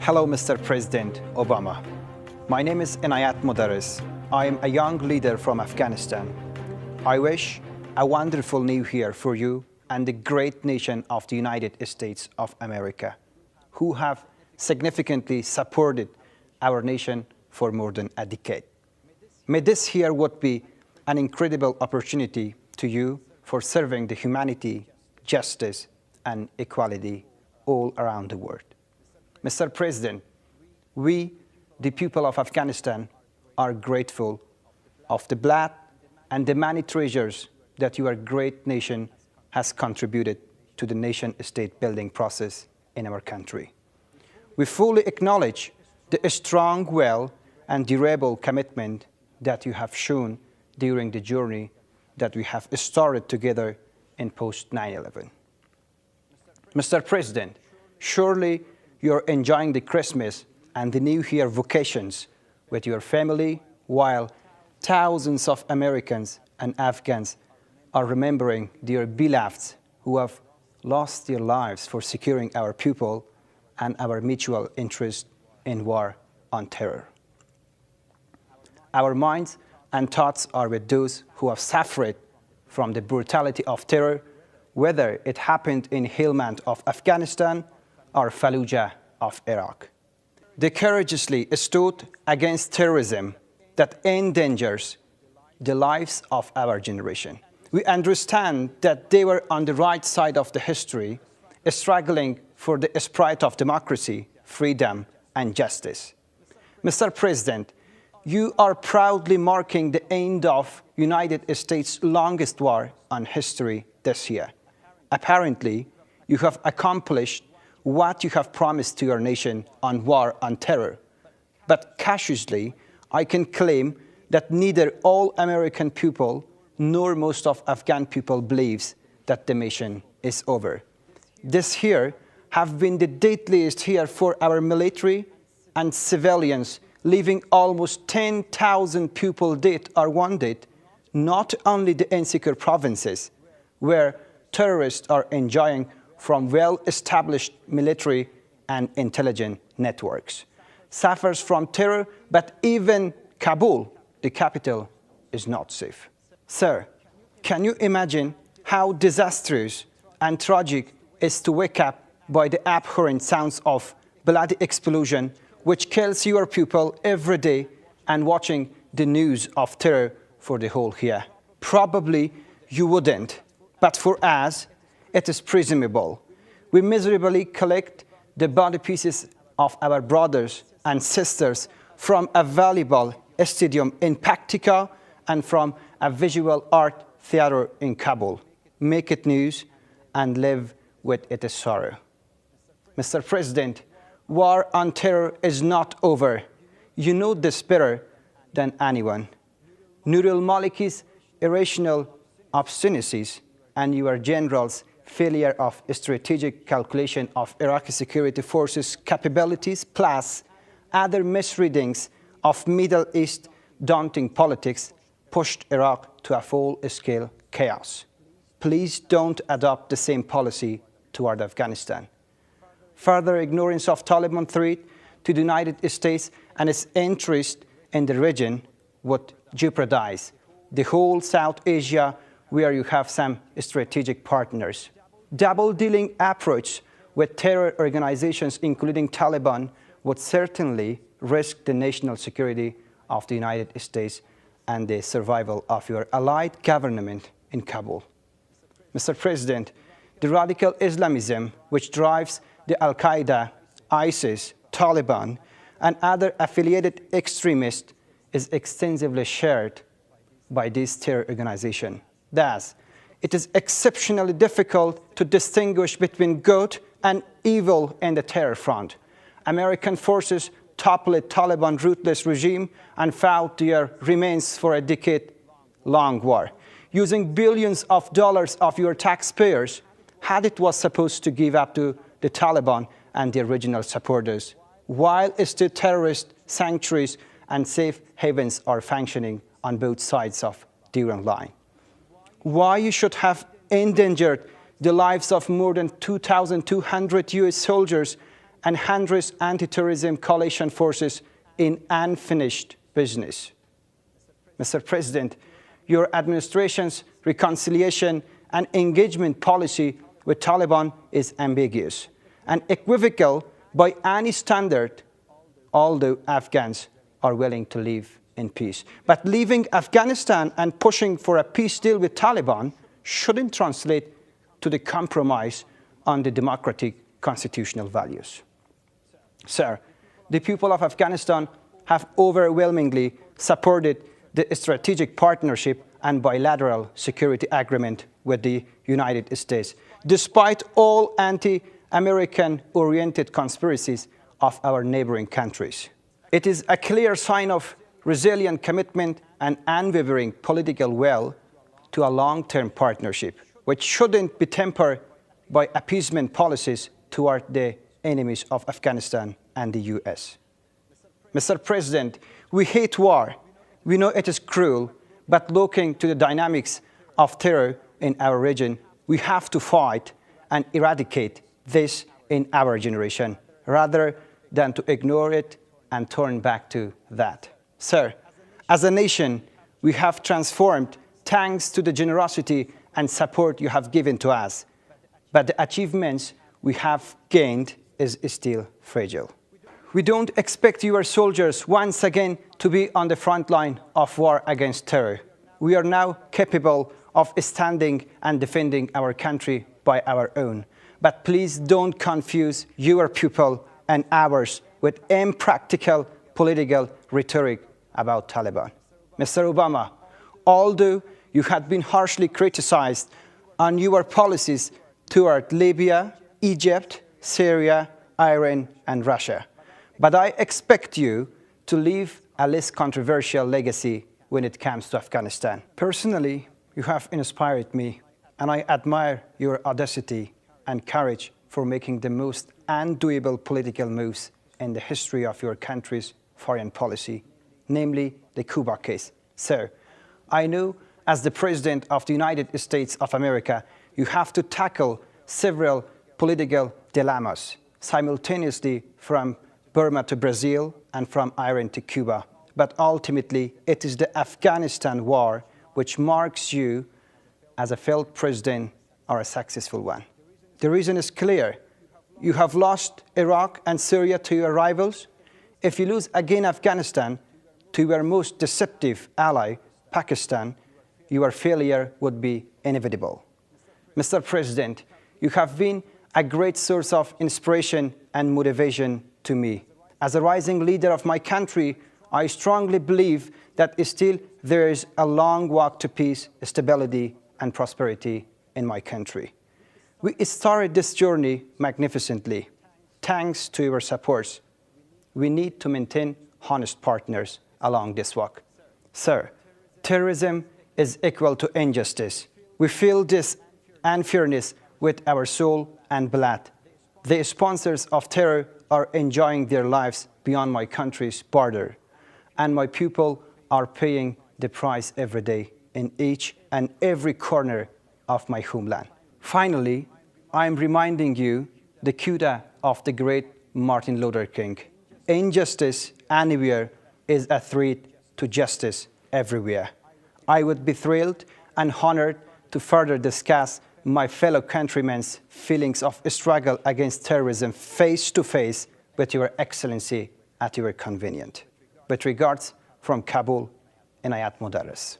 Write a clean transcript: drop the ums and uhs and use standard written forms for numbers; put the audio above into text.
Hello, Mr. President Obama. My name is Inayat Mudaris. I am a young leader from Afghanistan. I wish a wonderful new year for you and the great nation of the United States of America, who have significantly supported our nation for more than a decade. May this year would be an incredible opportunity to you for serving the humanity, justice, and equality all around the world. Mr. President, we, the people of Afghanistan, are grateful of the blood and the many treasures that your great nation has contributed to the nation-state building process in our country. We fully acknowledge the strong will and durable commitment that you have shown during the journey that we have started together in post 9/11. Mr. President, surely you're enjoying the Christmas and the New Year vacations with your family, while thousands of Americans and Afghans are remembering their beloveds who have lost their lives for securing our people and our mutual interest in war on terror. Our minds and thoughts are with those who have suffered from the brutality of terror, whether it happened in Helmand of Afghanistan or Fallujah of Iraq. They courageously stood against terrorism that endangers the lives of our generation. We understand that they were on the right side of the history, struggling for the spirit of democracy, freedom, and justice. Mr. President, you are proudly marking the end of United States' longest war on history this year. Apparently, you have accomplished what you have promised to your nation on war on terror. But cautiously, I can claim that neither all American people nor most of Afghan people believes that the mission is over. This year have been the deadliest year for our military and civilians, leaving almost 10,000 people dead or wounded, not only the insecure provinces, where terrorists are enjoying from well-established military and intelligence networks, suffers from terror, but even Kabul, the capital, is not safe. Sir, can you imagine how disastrous and tragic it is to wake up by the abhorrent sounds of bloody explosion, which kills your people every day, and watching the news of terror for the whole year? Probably you wouldn't, but for us, it is presumable. We miserably collect the body pieces of our brothers and sisters from a valuable stadium in Paktika and from a visual art theater in Kabul. Make it news and live with its sorrow. Mr. President, war on terror is not over. You know this better than anyone. Nur al-Maliki's irrational obstinacies and your general's failure of strategic calculation of Iraqi security forces' capabilities, plus other misreadings of Middle East daunting politics, pushed Iraq to a full-scale chaos. Please don't adopt the same policy toward Afghanistan. Further ignorance of Taliban threat to the United States and its interest in the region would jeopardize the whole South Asia, where you have some strategic partners. Double-dealing approach with terror organizations, including Taliban, would certainly risk the national security of the United States and the survival of your allied government in Kabul. Mr. President, the radical Islamism which drives the Al-Qaeda, ISIS, Taliban, and other affiliated extremists is extensively shared by these terror organizations. Thus, it is exceptionally difficult to distinguish between good and evil in the terror front. American forces toppled Taliban ruthless regime and fought their remains for a decade-long war, using billions of dollars of your taxpayers, had it was supposed to give up to the Taliban and their original supporters, while still terrorist sanctuaries and safe havens are functioning on both sides of the Iran line. Why you should have endangered the lives of more than 2,200 US soldiers and hundreds anti-terrorism coalition forces in unfinished business. Mr. President, your administration's reconciliation and engagement policy with Taliban is ambiguous and equivocal by any standard, although Afghans are willing to live in peace. But leaving Afghanistan and pushing for a peace deal with Taliban shouldn't translate to the compromise on the democratic constitutional values. Sir, the people of Afghanistan have overwhelmingly supported the strategic partnership and bilateral security agreement with the United States, despite all anti-American oriented conspiracies of our neighboring countries. It is a clear sign of resilient commitment and unwavering political will to a long-term partnership, which shouldn't be tempered by appeasement policies toward the enemies of Afghanistan and the US. Mr. President, we hate war. We know it is cruel, but looking to the dynamics of terror in our region, we have to fight and eradicate this in our generation, rather than to ignore it and turn back to that. Sir, as a nation, we have transformed thanks to the generosity and support you have given to us, but the achievements we have gained is still fragile. We don't expect your soldiers once again to be on the front line of war against terror. We are now capable of standing and defending our country by our own. But please don't confuse your people and ours with impractical political rhetoric about Taliban. Mr. Obama, although you had been harshly criticized on your policies toward Libya, Egypt, Syria, Iran, and Russia, but I expect you to leave a less controversial legacy when it comes to Afghanistan. Personally, you have inspired me, and I admire your audacity and courage for making the most undoable political moves in the history of your country's foreign policy, namely the Cuba case. Sir, I know as the President of the United States of America, you have to tackle several political dilemmas simultaneously from Burma to Brazil and from Iran to Cuba. But ultimately, it is the Afghanistan war which marks you as a failed president or a successful one. The reason is clear. You have lost Iraq and Syria to your rivals. If you lose again Afghanistan to your most deceptive ally, Pakistan, your failure would be inevitable. Mr. President, you have been a great source of inspiration and motivation to me. As a rising leader of my country, I strongly believe that still there is a long walk to peace, stability, and prosperity in my country. We started this journey magnificently. Thanks to your support, we need to maintain honest partners along this walk. Sir, terrorism is equal to injustice. We feel this unfairness with our soul and blood. The sponsors of terror are enjoying their lives beyond my country's border, and my people are paying the price every day in each and every corner of my homeland. Finally, I am reminding you the quote of the great Martin Luther King. Injustice anywhere is a threat to justice everywhere. I would be thrilled and honored to further discuss my fellow countrymen's feelings of struggle against terrorism face to face with Your Excellency at your convenience. With regards from Kabul, Inayat Mudarris.